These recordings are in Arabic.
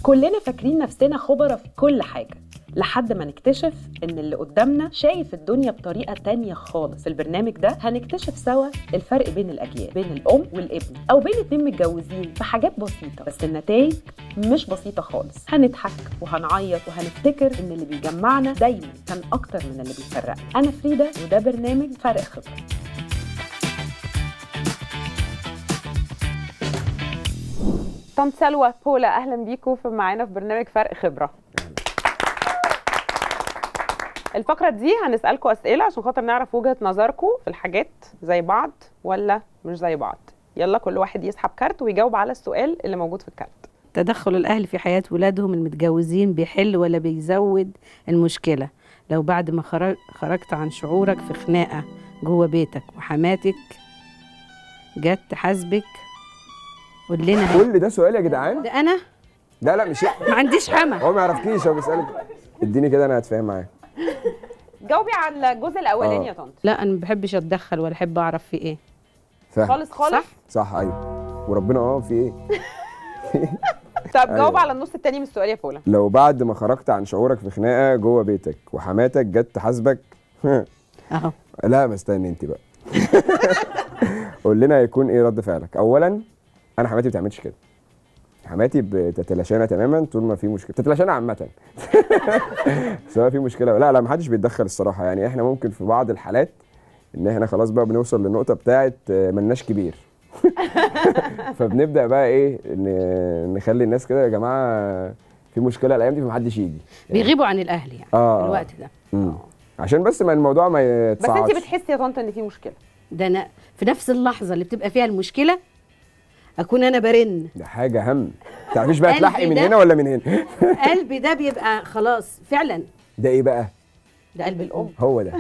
كلنا فاكرين نفسنا خبرة في كل حاجة لحد ما نكتشف إن اللي قدامنا شايف الدنيا بطريقة تانية خالص. في البرنامج ده هنكتشف سوا الفرق بين الأجيال، بين الأم والابن، أو بين اتنين متجوزين في حاجات بسيطة، بس النتائج مش بسيطة خالص. هنضحك وهنعيط وهنفتكر إن اللي بيجمعنا دايما كان أكتر من اللي بيفرقنا. أنا فريدة وده برنامج فرق خبرة. طنط سلوى، بولا، اهلا بيكم معانا في برنامج فرق خبره. الفقره دي هنسالكم اسئله عشان خاطر نعرف وجهه نظركم في الحاجات زي بعض ولا مش زي بعض. يلا كل واحد يسحب كارت ويجاوب على السؤال اللي موجود في الكارت. تدخل الأهل في حياة ولادهم المتجوزين بيحل ولا بيزود المشكلة؟ لو بعد ما خرجت عن شعورك في خناقة جوه بيتك وحماتك جت تحاسبك، قول لنا. كل ده سؤال يا جدعان؟ ده أنا؟ لا مش ما عنديش حما. هو ما يعرفكيش، هو بيسألك. اديني كده انا هتفاهم معاه. جاوبي على الجزء الاولاني يا طنط. لا أنا ما بحبش أتدخل ولا أحب أعرف في إيه. فاهم خالص خالص. صح ايوه، وربنا في ايه. طب جاوب على النص التاني من السؤال يا بولا. لو بعد ما خرجت عن شعورك في خناقه جوه بيتك وحماتك جت تحاسبك أهو. لا ما استني انت بقى. قول لنا هيكون ايه رد فعلك. اولا انا حماتي ما بتعملش كده، حماتي بتتلاشانا تماما طول ما في مشكله، بتتلاشانا عامه. سواء في مشكله لا ما حدش بيتدخل الصراحه. يعني احنا ممكن في بعض الحالات ان احنا خلاص بقى بنوصل للنقطه بتاعه ملناش كبير. فبنبدا بقى ايه نخلي الناس كده، يا جماعه في مشكله الايام دي فمحدش يجي. بيغيبوا عن الأهل يعني في الوقت ده. عشان بس ما الموضوع ما يتصعدش. بس انت بتحسي يا طنط ان في مشكله؟ ده أنا في نفس اللحظة اللي بتبقى فيها المشكلة أكون أنا برن. ده حاجه هم تعرفيش بقى قلبي تلحقي من ده- هنا ولا من هنا. قلبي ده بيبقى خلاص فعلا. ده ايه بقى؟ ده قلب الأم. هو ده.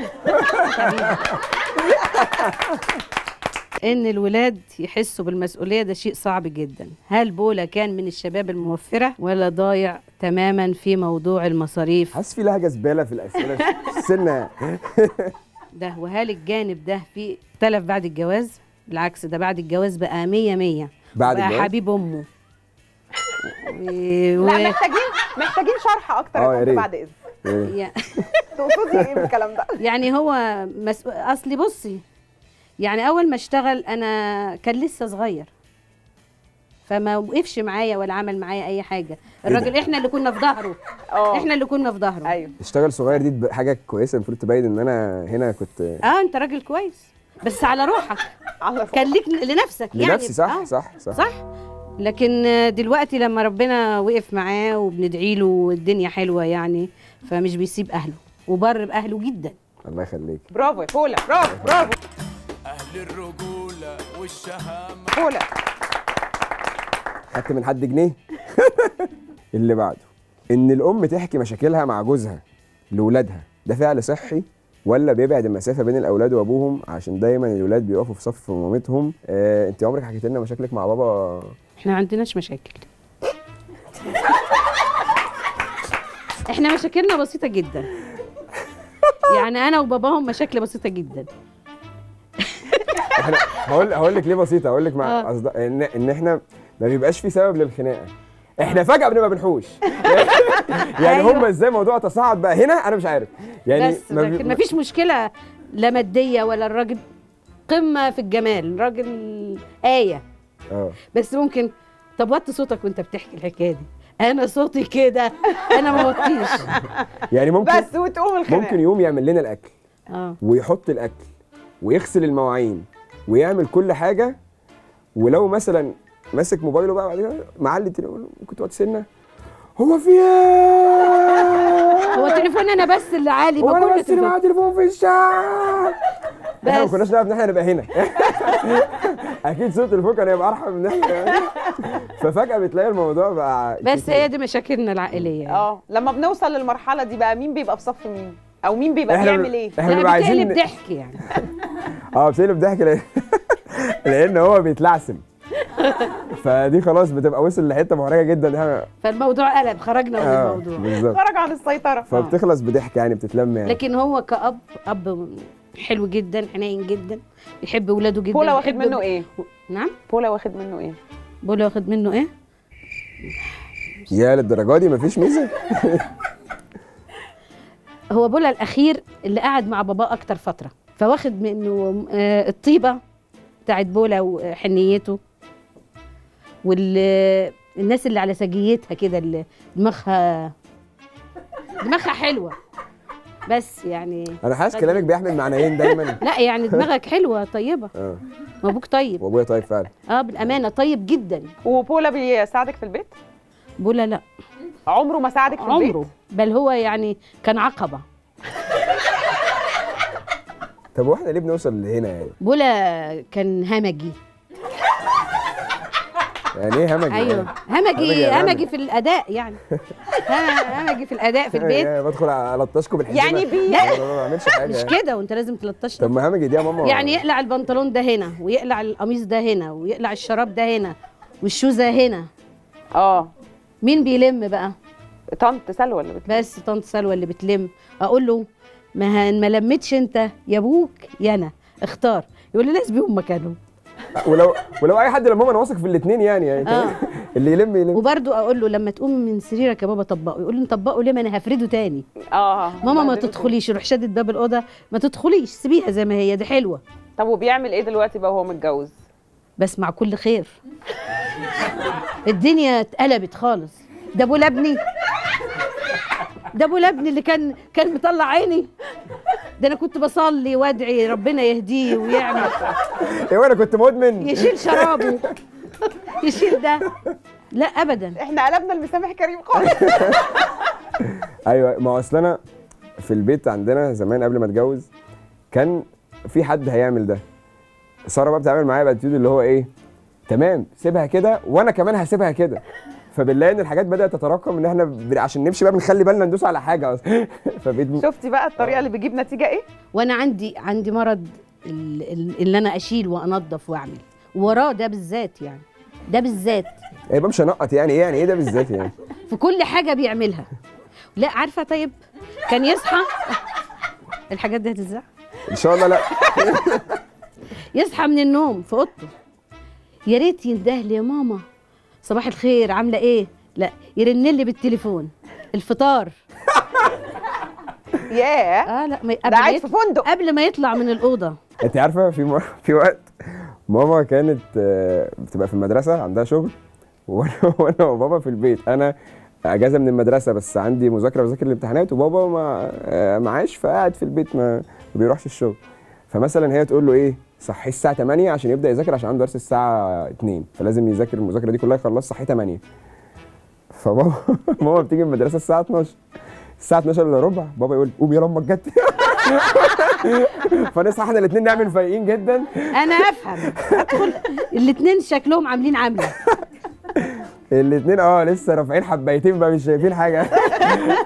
إن الولاد يحسوا بالمسؤولية ده شيء صعب جدا. هل بولا كان من الشباب الموفرة ولا ضايع تماما في موضوع المصاريف حاسس في لهجه زباله في الاسئله السنه. ده؟ وهل الجانب ده فيه اختلف بعد الجواز؟ بالعكس ده بعد الجواز بقى 100 بعد بقى الجواز؟ حبيب أمه. لا محتاجين شرح اكتر يا يا طنط ريت. بعد اذن. يا- تقصدي ايه بالكلام ده؟ يعني هو اصلي بصي، يعني اول ما اشتغل انا كان لسه صغير، فما وقفش معايا ولا عمل معايا اي حاجه. الراجل احنا اللي كنا في ظهره. احنا اللي كنا في ظهره. ايوه. اشتغل صغير دي حاجه كويسه، المفروض تبين ان انا هنا كنت انت راجل كويس بس على روحك. على كان ليك لنفسك يعني. لنفسي. صح. لكن دلوقتي لما ربنا وقف معاه وبندعي له والدنيا حلوه يعني، فمش بيسيب اهله وبر باهله جدا. الله يخليك. برافو يا بولا، برافو أهل الرجولة والشهامة. بولا. خدت من حد جنيه. اللي بعده، ان الام تحكي مشاكلها مع جوزها لاولادها، ده فعل صحي ولا بيبعد المسافه بين الاولاد وابوهم عشان دايما الولاد بيقفوا في صف مامتهم؟ انت عمرك حكيت لنا مشاكلك مع بابا؟ احنا ما عندناش مشاكل. احنا مشاكلنا بسيطه جدا. يعني انا وباباهم مشاكل بسيطه جدا. احنا هقول لك ليه بسيطه، هقول لك مع ان احنا ما بيبقاش في سبب للخناقه، احنا فجاه بنبقى بنحوش. يعني هم ازاي موضوع تصاعد بقى هنا انا مش عارف يعني. بس لكن ما فيش مشكله لا ماديه ولا الراجل قمه في الجمال، راجل آية. بس ممكن طب وطي صوتك وانت بتحكي الحكايه دي. انا صوتي كده انا ما وطيش. يعني ممكن بس وتقوم الخناقه. ممكن يوم يعمل لنا الاكل ويحط الاكل ويغسل المواعين ويعمل كل حاجه، ولو مثلا ماسك موبايله بقى بعد كده معلي التليفون، ممكن تقعد سنه هو في ايه؟ هو تليفون انا بس اللي عالي؟ هو انا بس اللي معاه تليفون في الشارع؟ احنا ما كناش نعرف ان احنا نبقى هنا. اكيد صوت التليفون كان هيبقى ارحم من احنا. ففجاه بتلاقي الموضوع بقى بس هي دي مشاكلنا العائليه يعني. لما بنوصل للمرحله دي بقى مين بيبقى في صف مين او مين بيبقى بيعمل ايه؟ احنا بنبقى عايزين بتقلب ضحك يعني. بتقلب ضحك لان هو بيتلعثم. فدي خلاص بتبقى وصل لحته محرجه جدا. فالموضوع قلب، خرجنا من الموضوع بالظبط، خرج عن السيطره. فبتخلص بضحك يعني، بتتلم يعني. لكن هو كأب حلو جدا، حنين جدا، بيحب ولاده جدا. بولا واخد منه ايه؟ نعم؟ بولا واخد منه ايه؟ بولا واخد منه ايه؟ يا للدرجه دي مفيش ميزه؟ هو بولا الاخير اللي قعد مع باباه اكتر فتره، فواخد منه الطيبه بتاعت بولا وحنيته، والناس اللي على سجيتها كده اللي دماغها حلوه، بس يعني انا حاسس كلامك بيحمل معنيين دايما. لا يعني دماغك حلوه طيبه. اه وابوك طيب. وابويا طيب فعلا. بالامانه طيب جدا. وبولا بيساعدك في البيت؟ بولا لا، عمره ما ساعدك في البيت؟ عمره، بل هو يعني كان عقبه. طب واحنا ليه بنوصل لهنا يعني؟ بولا كان همجي. يعني ايه همجي؟ ايوه همجي في الاداء يعني. همجي في الاداء في البيت. بدخل الطشكم بالحزمه يعني لا ما بعملش حاجه مش كده، وانت لازم تلطش. طب ما همجي دي يا ماما يعني يقلع البنطلون ده هنا، ويقلع القميص ده هنا، ويقلع الشراب ده هنا، والشوزه هنا. مين بيلم بقى؟ طنط سلوى اللي بتلم. بس طنط سلوى اللي بتلم. اقول له ما لمتش انت يا ابوك يا انا، اختار. يقول لي ناس بيهم مكانهم. ولو اي حد لما انا واثق في الاثنين يعني اللي يلم. وبرده اقول له لما تقوم من سريرك يا بابا طبقه. يقول لي نطبقه ليه؟ ما انا هفرده تاني. ماما ما تدخليش. يروح شادد باب الاوضه، ما تدخليش سيبيها زي ما هي، دي حلوه. طب وبيعمل ايه دلوقتي بقى وهو متجوز؟ بس مع كل خير. الدنيا اتقلبت خالص. ده ابو لبني، اللي كان مطلع عيني. ده انا كنت بصلي وادعي ربنا يهديه ويعمل. ايوه انا كنت مدمن. يشيل شرابه، يشيل ده. لا ابدا. احنا قلبنا المسامح كريم خالص. ايوه ما هو اصل انا في البيت عندنا زمان قبل ما اتجوز كان في حد هيعمل ده. ساره بقى بتعمل معايا باتيود اللي هو ايه، تمام سيبها كده وانا كمان هسيبها كده. فبنلاقي ان الحاجات بدات تتراكم، ان احنا عشان نمشي بقى بنخلي بالنا ندوس على حاجه اصلا. شفتي بقى الطريقه اللي بتجيب نتيجه ايه؟ وانا عندي مرض اللي انا اشيل وانظف واعمل وراه ده بالذات يعني. ده بالذات يبقى مش هنقط يعني ايه؟ يعني ايه ده بالذات يعني؟ في كل حاجه بيعملها. لا عارفه طيب كان يصحى الحاجات دي هتتذاع ان شاء الله. لا يصحى من النوم في اوضته، يا ريت ينده لي يا ماما صباح الخير عامله ايه؟ لا يرن لي بالتليفون الفطار. ياه لا ده عايش في فندق قبل ما يطلع من الاوضه. انت عارفه في وقت ماما كانت بتبقى في المدرسه عندها شغل، وانا وبابا في البيت. انا اجازه من المدرسه بس عندي مذاكره بذاكر الامتحانات، وبابا معاش فقاعد في البيت ما بيروحش الشغل. فمثلا هي تقول له ايه، صحيه الساعه 8 عشان يبدا يذاكر عشان عنده درس الساعه 2، فلازم يذاكر المذاكره دي كلها يخلص صحيه 8. فبابا ماما بتيجي من المدرسه الساعه 12، الساعه 12 الا ربع بابا يقول قوم يا امك جت. فنصحى احنا الاثنين نعمل فايقين جدا. انا افهم ادخل الاثنين شكلهم عاملين عامله. الاثنين لسه رافعين حبايتين بقى مش شايفين حاجه.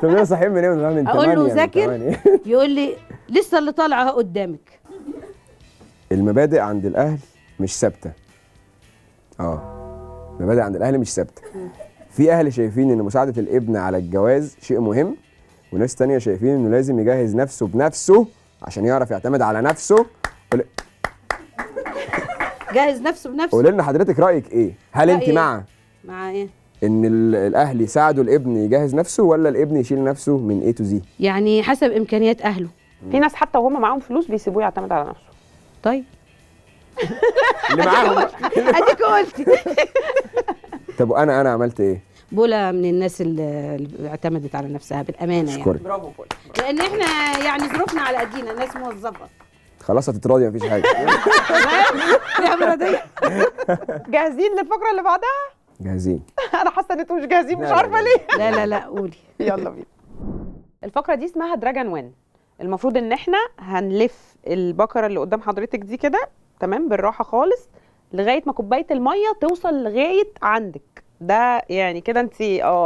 طب انا صاحيين من ايه؟ من 8. اقول له ذاكر يقول لي لسه اللي طالعه اهو قدامك. المبادئ عند الاهل مش ثابته. المبادئ عند الاهل مش ثابته. في اهل شايفين ان مساعده الابن على الجواز شيء مهم، وناس تانية شايفين انه لازم يجهز نفسه بنفسه عشان يعرف يعتمد على نفسه. جهز نفسه بنفسه. قولي لنا حضرتك رايك ايه؟ هل انت مع ايه؟ ان الاهل يساعدوا الابن يجهز نفسه ولا الابن يشيل نفسه من A to Z؟ يعني حسب امكانيات اهله. في ناس حتى وهم معاهم فلوس بيسيبوه يعتمد على نفسه. طيب اللي معاهم اديك قلتي. طب انا عملت ايه؟ بولا من الناس اللي اعتمدت على نفسها بالامانه يعني. برافو بولا. لان احنا يعني ظروفنا على قدينا، ناس موظفه. خلاص هتتراضي مفيش حاجه. يا مرضيه. جاهزين للفقره اللي بعدها؟ جاهزين. انا حاسه ان انتوا مش جاهزين، مش عارفه ليه. لا قولي. يلا بينا. الفقره دي اسمها دراجون وين. المفروض ان احنا هنلف البكره اللي قدام حضرتك دي كده تمام بالراحه خالص لغايه ما كوبايه الميه توصل لغايه عندك. ده يعني كده انت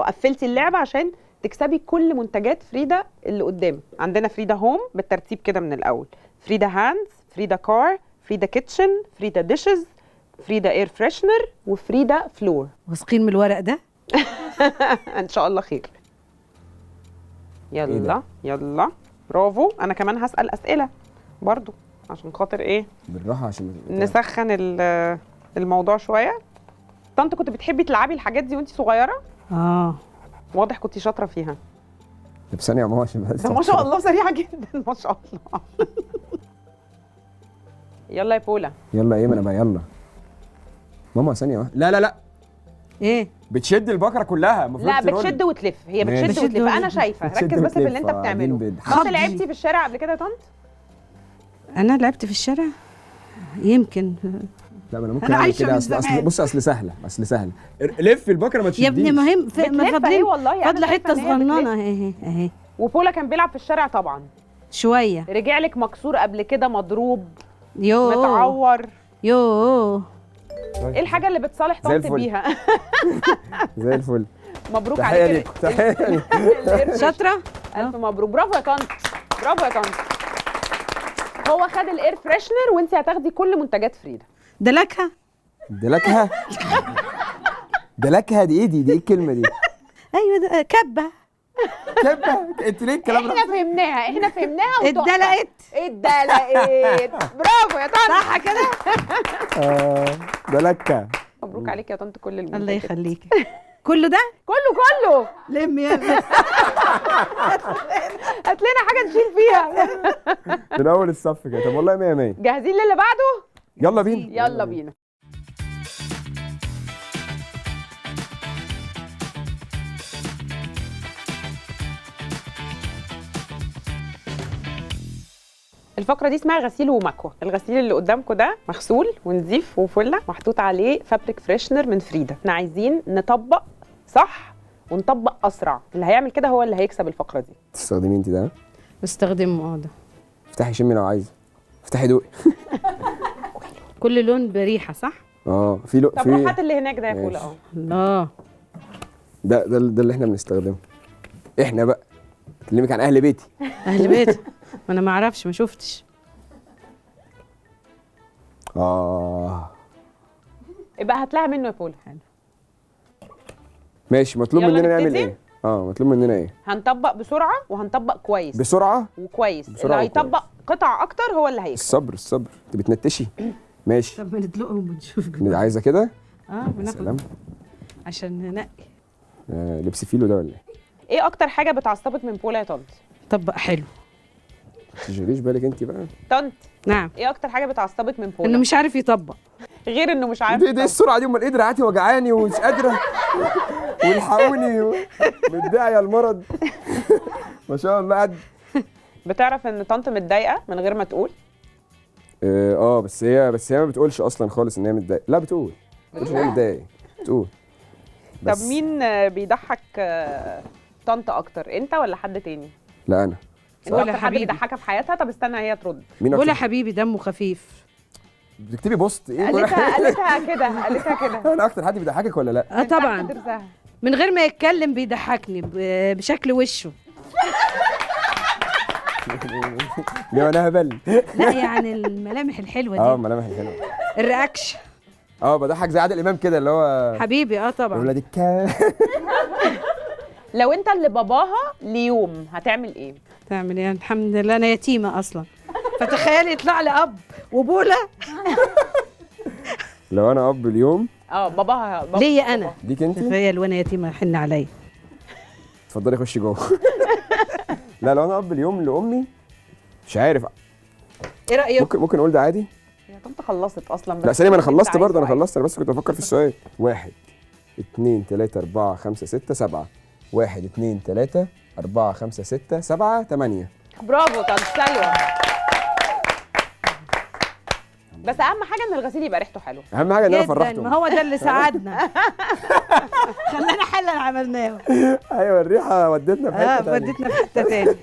قفلتي اللعبه عشان تكسبي كل منتجات فريدا اللي قدامك. عندنا فريدا هوم بالترتيب كده من الاول: فريدا هاندز، فريدا كار، فريدا كيتشن، فريدا ديشز، فريدا اير فريشنر، وفريدا فلور. واثقين من الورق ده؟ ان شاء الله خير. يلا يلا برافو. انا كمان هسأل اسئله برضو عشان خاطر ايه، بالراحه عشان نسخن الموضوع شويه. طنط كنت بتحبي تلعبي الحاجات دي وانت صغيره؟ واضح كنتي شاطره فيها. طب ثانيه يا ماما عشان ده ما شاء الله سريعه جدا ما شاء الله. يلا يا بولا. يلا ايه، ما انا بقى يلا ماما ثانيه واحده. لا لا لا، ايه بتشد البقره كلها المفروض لا ترول. بتشد وتلف، هي ماشي. بتشد بتشد وتلف. انا وتلف. شايفه بتشد ركز بس في اللي وتلف، انت بتعمله. قاعدين طنط خضي. لعبتي في الشارع قبل كده يا طنط؟ انا لعبت في الشارع يمكن. لا ما انا ممكن أنا اعمل عايشة كده. من اصل زمان. بص، اصل سهله، اصل سهله. لف البقره ما تشديش. يا ابني مهم ما بتلف اهي فاضلين والله، أنا فاضله شايفة حته إن هي بتلف. صغننه اهي اهي وبولا كان بيلعب في الشارع طبعا. شويه. رجع لك مكسور قبل كده، مضروب، يو متعور. يو ايه الحاجه اللي بتصالح زي طنط الفل. بيها؟ زي الفل. مبروك تحيه عليك. ليكم، تحيه ليكم. شاطره. الف مبروك، برافو يا طنط، برافو يا طنط. هو خد الاير فريشنر وانت هتاخدي كل منتجات فريده. ده لكها. ده لكها. ده لكها دي ايه؟ دي ايه الكلمه دي؟ ايوه ده كبه. كبه. انت ليه الكلام ده؟ احنا فهمناها وتحفة. اتدلقت. اتدلقت. برافو يا طنط. صح كده. ده لكه. مبروك عليك يا طنط كل المنتجات. الله يخليكي. كله ده كله. لم يا ابني. هات لنا حاجه نشيل فيها. من اول الصف كده. طب والله 100 100. جاهزين للي بعده؟ يلا بينا. يلا بينا. الفقرة دي اسمها غسيل ومكوى. الغسيل اللي قدامكم ده مغسول ونظيف وفله، محطوط عليه فابريك فريشنر من فريدة. احنا عايزين نطبق صح ونطبق اسرع. اللي هيعمل كده هو اللي هيكسب الفقرة دي. تستخدمي انت ده؟ بستخدمه ده. افتحي شمي لو عايزه. افتحي دوقي. كل لون بريحه صح؟ في لو طب روح في هات اللي هناك ده يا بولا. ماشي. الله. ده اللي احنا بنستخدمه. احنا بقى اكلمك عن اهل بيتي. اهل بيت. ما انا ما اعرفش، ما شفتش. يبقى هات لها منه يا بولا. ماشي. مطلوب يلا مننا نعمل نبتدي؟ ايه؟ مطلوب مننا ايه؟ هنطبق بسرعة وهنطبق كويس. بسرعه. وكويس. اللي بسرعة هيطبق قطع اكتر هو اللي هيكسب. الصبر. انت بتنتشي. ماشي. طب ما ندلقهم ونشوف جوه. عايزه كده؟ اه يا سلام. بناخد عشان ننقي. لبس فيلو ده ولا ايه؟ ايه اكتر حاجة بتعصبك من بولا يا طنط؟ طبق حلو. ما تشغليش بالك انت بقى. طنط نعم. ايه اكتر حاجة بتعصبك من بولا؟ انه مش عارف يطبق. غير انه مش عارف ايه يطبق. السرعه دي؟ امال ايه؟ دراعاتي وجعاني ومش قادره. والحقوني. متضايقه المرض. ما شاء الله قد. بتعرف ان طنط متضايقة من غير ما تقول؟ بس هي ما بتقولش اصلا خالص ان هي متضايقه. لا بتقول ان هي متضايقه. بتقول. طب بس مين بيضحك طنط اكتر، انت ولا حد تاني؟ لا انا. انت ولا اكتر حد حبيبي. بيضحكها في حياتها؟ طب استنى هي ترد. مين ولا اكتر؟ حبيبي دمه خفيف. بتكتبي بوست ايه؟ قالتها كده. انا اكتر حد بيضحكك ولا لا؟ اه طبعا. درسها. من غير ما يتكلم بيضحكني بشكل وشه. ليه انا هبل؟ لا يعني الملامح الحلوه دي. ملامح الحلوه. الرياكشن. بضحك زي عادل امام كده اللي هو حبيبي طبعا. ولاد لو انت اللي باباها ليوم هتعمل ايه؟ تعمل ايه؟ الحمد لله انا يتيمه اصلا. فتخيلي يطلع لي اب وبولا. لو انا اب اليوم باباها ليا انا. ديك انت. تخيل وانا يتيمه حن عليا. اتفضلي خشي جوه. لا لو انا اب اليوم لامي مش عارف. ايه رايك؟ ممكن اقول ده عادي. يا طنط خلصت اصلا. لا ثانيه، ما انا انت خلصت عايز برضه. انا سؤال. خلصت. انا بس كنت بفكر في السؤال. 1 2 3 4 5 6 7. 1 2 3 4 5 6 7 8. برافو طنط سلوى. بس اهم حاجه ان الغسيل يبقى ريحته حلوه. اهم حاجه ان انا جدا. فرحتهم. ما هو ده اللي ساعدنا. خلانا حل اللي عملناه. ايوه الريحه ودتنا في حته تانية. ودتنا في حته تاني.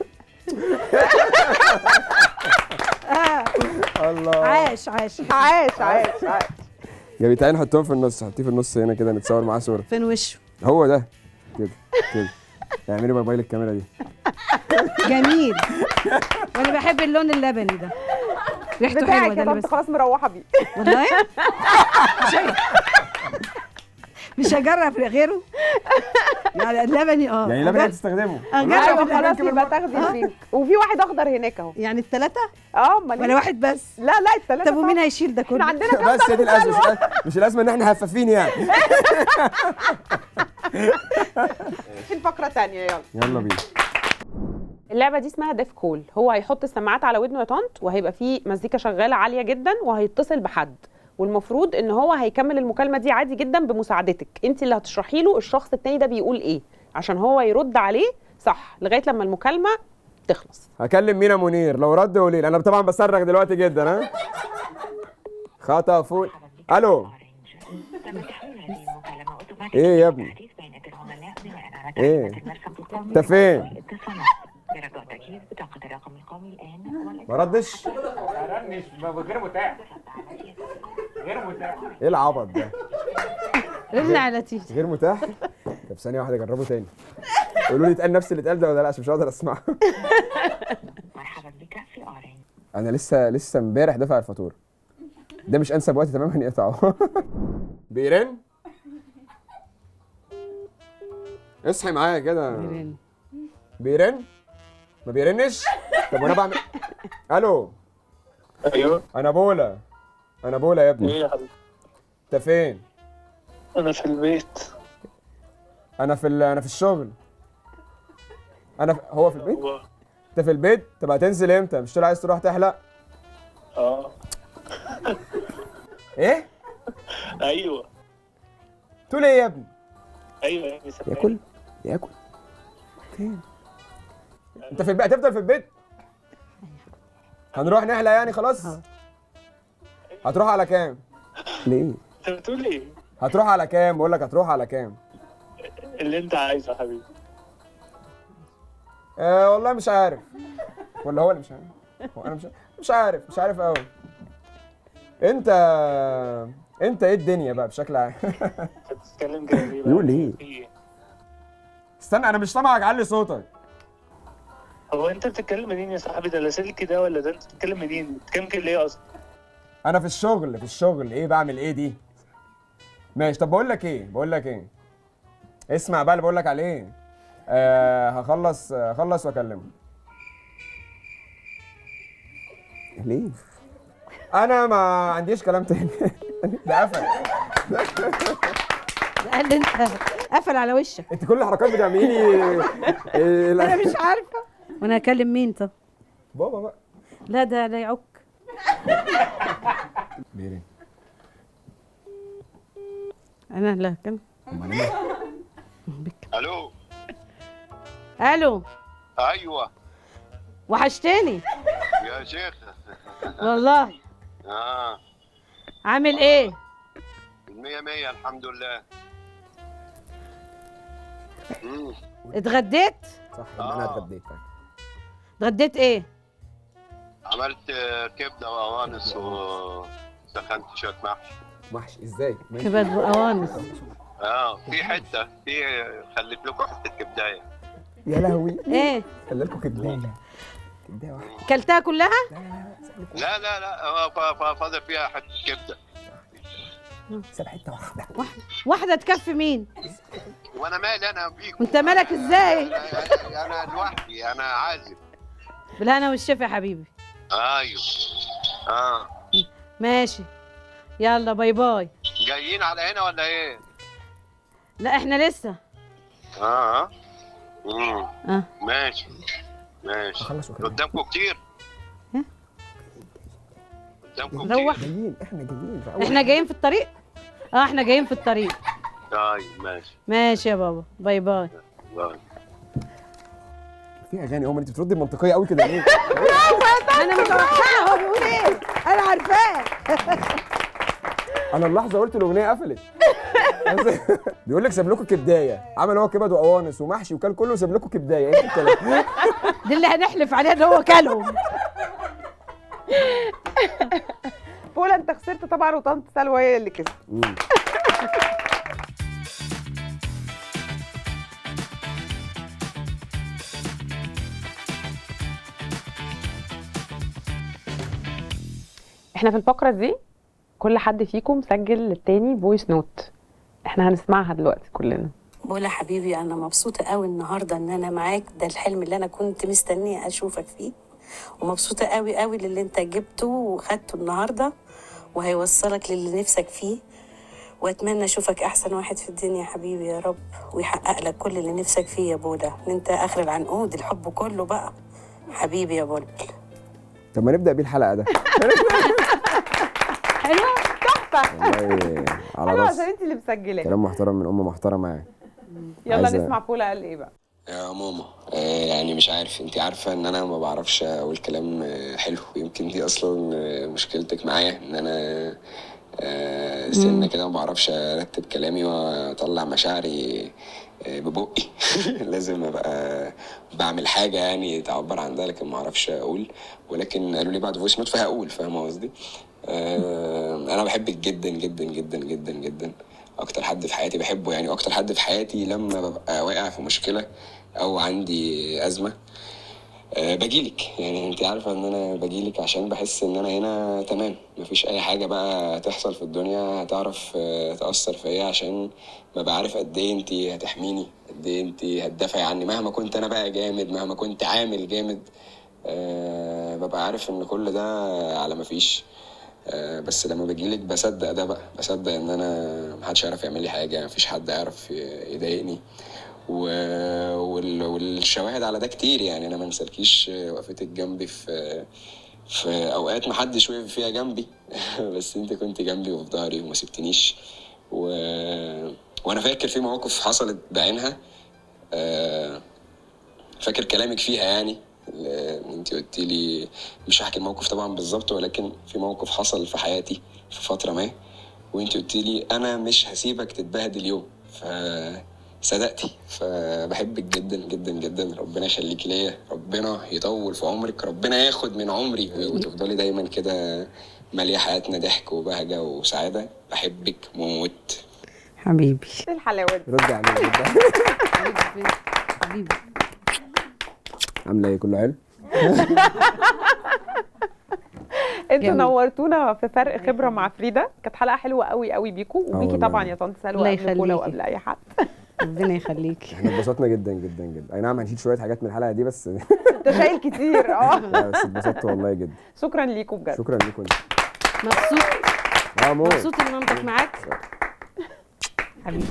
الله. عاش. جابي تعالي نحطهم في النص. حطيه في النص هنا كده نتصور معاه صوره. فين وشه؟ هو ده كده. اعملي موبايل الكاميرا دي. جميل. وانا بحب اللون اللبني ده. ريحته حلوه بتاعك ده يا اللي طنط بس. خلاص مروحه بيه. والله مش هجرب غيره. يعني اللبني يعني لبن هتستخدمه. ايوه خلاص يبقى تاخدي البينك. وفي واحد اخضر هناك اهو. يعني الثلاثه امال ولا واحد بس؟ لا الثلاثه. طب ومين هيشيل ده احنا كله؟ عندنا بس هي دي الازمه. مش الازمه ان احنا هفافين يعني. في الفقره ثانيه يلا. يلا بينا. اللعبه دي اسمها ديف كول. هو هيحط السماعات على ودنه يا طنط، وهيبقى فيه مزيكا شغاله عاليه جدا، وهيتصل بحد، والمفروض ان هو هيكمل المكالمه دي عادي جدا بمساعدتك. انت اللي هتشرحي له الشخص التاني ده بيقول ايه عشان هو يرد عليه صح لغايه لما المكالمه تخلص. هكلم مينا منير، لو رد قولي لي. انا طبعا بصرخ دلوقتي جدا. ها خطفوا. الو. ايه يا ابني؟ ايه انت فين؟ ما ردش. غير متاح. غير متاح. ايه العبط ده؟ رن على تيتي. غير متاح. طب ثانيه واحده جربه تاني. قولوا لي اتقال نفس اللي اتقال ده ولا لا، عشان مش هقدر اسمعه. مرحبا بك في اورنج. انا لسه امبارح دافع الفاتوره. ده مش انسب وقت تماما يقطعه. بيرن. اصحي معايا كده. بيرن. ما بيرنش. طب وانا بعمل. الو. ايوه. انا بولا يا ابني. ايه يا حبيبي؟ انت فين؟ انا في البيت. انا في الشغل. هو في البيت؟ هو. انت في البيت؟ طب هتنزل امتى؟ مش عايز تروح تحلق؟ ايه؟ ايوه. تقول ايه يا ابني؟ ايوه يا ابني. ياكل فين؟ انت في البيت؟ هتفضل في البيت؟ هنروح نحلق يعني خلاص؟ هتروح على كام؟ ليه؟ انت بتقول ايه؟ هتروح على كام؟ بقول لك هتروح على كام؟ اللي انت عايزه يا حبيبي. والله مش عارف. ولا هو اللي مش عارف؟ هو انا مش عارف قوي. انت ايه الدنيا بقى بشكل عام؟ انت بتتكلم كده ليه بقى؟ يقول ايه؟ في ايه؟ استنى انا مش سامعك، علي صوتك. هو انت بتتكلم منين يا صاحبي؟ ده لاسلكي ده ولا ده؟ انت بتتكلم منين؟ بتتكلم كده ليه اصلا؟ انا في الشغل ايه بعمل ايه دي؟ ماشي. طب بقول لك ايه؟ اسمع بقى اللي بقول لك عليه. هخلص واكلمك. ليه؟ انا ما عنديش كلام تاني. ده قفل. قال لي انت قفل على وشك. انت كل الحركات بتعملي انا مش عارفه. وانا هكلم مين طب؟ بابا بقى. لا ده لا يعك. بيرن. انا لا هكلم. الو. الو. ايوه. وحشتني يا شيخ. والله. عامل ايه؟ 100 الحمد لله. اتغديت؟ صح انا اتغديت. اتغديت ايه؟ عملت كبده وقوانص وسخنت شويه محشي. ازاي؟ كبد وقوانص. في حته خليت لكم حته كبدايه. يا لهوي. ايه؟ خلي لكم كبدايه واحده. كلتها كلها؟ لا فاضل فيها حته كبده. ساب حته واحده. واحده تكفي مين؟ وانا مالي انا بيكم؟ وانت مالك ازاي؟ انا لوحدي، انا عازب. بالهنا والشفا يا حبيبي. ايوه. ماشي. يلا باي باي. جايين على هنا ولا ايه؟ لا احنا لسه. ماشي. قدامكم كتير؟ قدامكم كتير؟ روح. احنا جايين في الطريق. احنا جايين في الطريق. طيب ماشي يا بابا. باي باي. في اغاني انت بتردي منطقيه قوي كده ليه؟ انا متوقعه هو بيقول ايه. انا عارفاه. انا اللحظه قلت الاغنيه قفلت. بيقول لك ساب لكم كبدايه. عمل هو كبد وقوانص ومحشي وكل كله، ساب لكم كبدايه. ايه الكلام؟ دي اللي هنحلف عليها ان هو كلهم. بولا انت خسرت طبعا، وطنط سلوى هي اللي كسبت. احنا في الفقره دي كل حد فيكم سجل للتاني فويس نوت. احنا هنسمعها دلوقتي كلنا. بولا حبيبي، انا مبسوطه قوي النهارده ان انا معاك. ده الحلم اللي انا كنت مستنيه اشوفك فيه، ومبسوطه قوي للي انت جبته وخدته النهارده، وهيوصلك للي نفسك فيه. واتمنى اشوفك احسن واحد في الدنيا يا حبيبي يا رب، ويحقق لك كل اللي نفسك فيه يا بولا، ان انت اخر العنقود الحب كله بقى حبيبي يا بولا. طب ما نبدا بيه الحلقه ده. حلوه تحفه. والله على حلوه راس عشان انت اللي مسجلاه. كلام محترم من ام محترمه يعني. يلا عايزة- نسمع بولا قال ايه بقى. يا ماما يعني مش عارف، انت عارفة ان انا ما بعرفش اقول كلام حلو، يمكن دي اصلا مشكلتك معايا، ان انا سنة كده ما بعرفش ارتب كلامي واطلع مشاعري ببقي. لازم ابقى بعمل حاجة يعني تعبر عن ده، لكن ما اعرفش اقول، ولكن قالوا لي بعد فويس نوت فهقول، فاهمة قصدي؟ انا بحبك جدا جدا جدا جدا جدا، اكتر حد في حياتي بحبه يعني، اكتر حد في حياتي لما ببقى واقع في مشكلة او عندي ازمة بجيلك، يعني انت عارفة ان انا بجيلك عشان بحس ان انا هنا تمام، مفيش اي حاجة بقى تحصل في الدنيا هتعرف تأثر فيا، عشان ببقى عارف قد ايه انت هتحميني، قد ايه انت هتدافعي عني مهما كنت انا بقى جامد، مهما كنت عامل جامد. ببقى عارف ان كل ده على مفيش. بس لما بجيلك بصدق ده بقى، بصدق ان انا محدش يعرف يعمل لي حاجة، مفيش حد يعرف يضايقني، والشواهد على ده كتير يعني. انا ما انسالكيش وقفتك جنبي في اوقات ما حدش وقف فيها جنبي. بس انت كنت جنبي وفي ظهري وما سبتنيش، وانا فاكر في مواقف حصلت بعينها، فاكر كلامك فيها يعني. انت قلت لي، مش هحكي الموقف طبعا بالظبط، ولكن في موقف حصل في حياتي في فترة ما، وانت قلت لي انا مش هسيبك تتبهدل يوم، صدقتي. فبحبك جدا جدا جدا، ربنا يخليكي ليا، ربنا يطول في عمرك، ربنا ياخد من عمري، وتفضلي دايما كده ماليه حياتنا ضحك وبهجه وسعاده. بحبك موت حبيبي. ايه الحلاوه دي. رد عليه رد عليه. حبيبي. عامله ايه؟ كله حلو؟ انتوا جميل. نورتونا في فرق خبره مع فريده، كانت حلقه حلوه قوي قوي بيكوا وبيكي والله. طبعا يا طنط الله سلوى، قبل بولا يخليكي. وقبل اي حد. ربنا يخليكي. احنا اتبسطنا جدا جدا جدا، اي نعم هنشيل شويه حاجات من الحلقه دي بس. انت شايل كتير. لا بس اتبسطت والله جدا. شكرا ليكم بجد. شكرا لكم. مبسوط موت. مبسوط ان مامتك معاك حبيبي.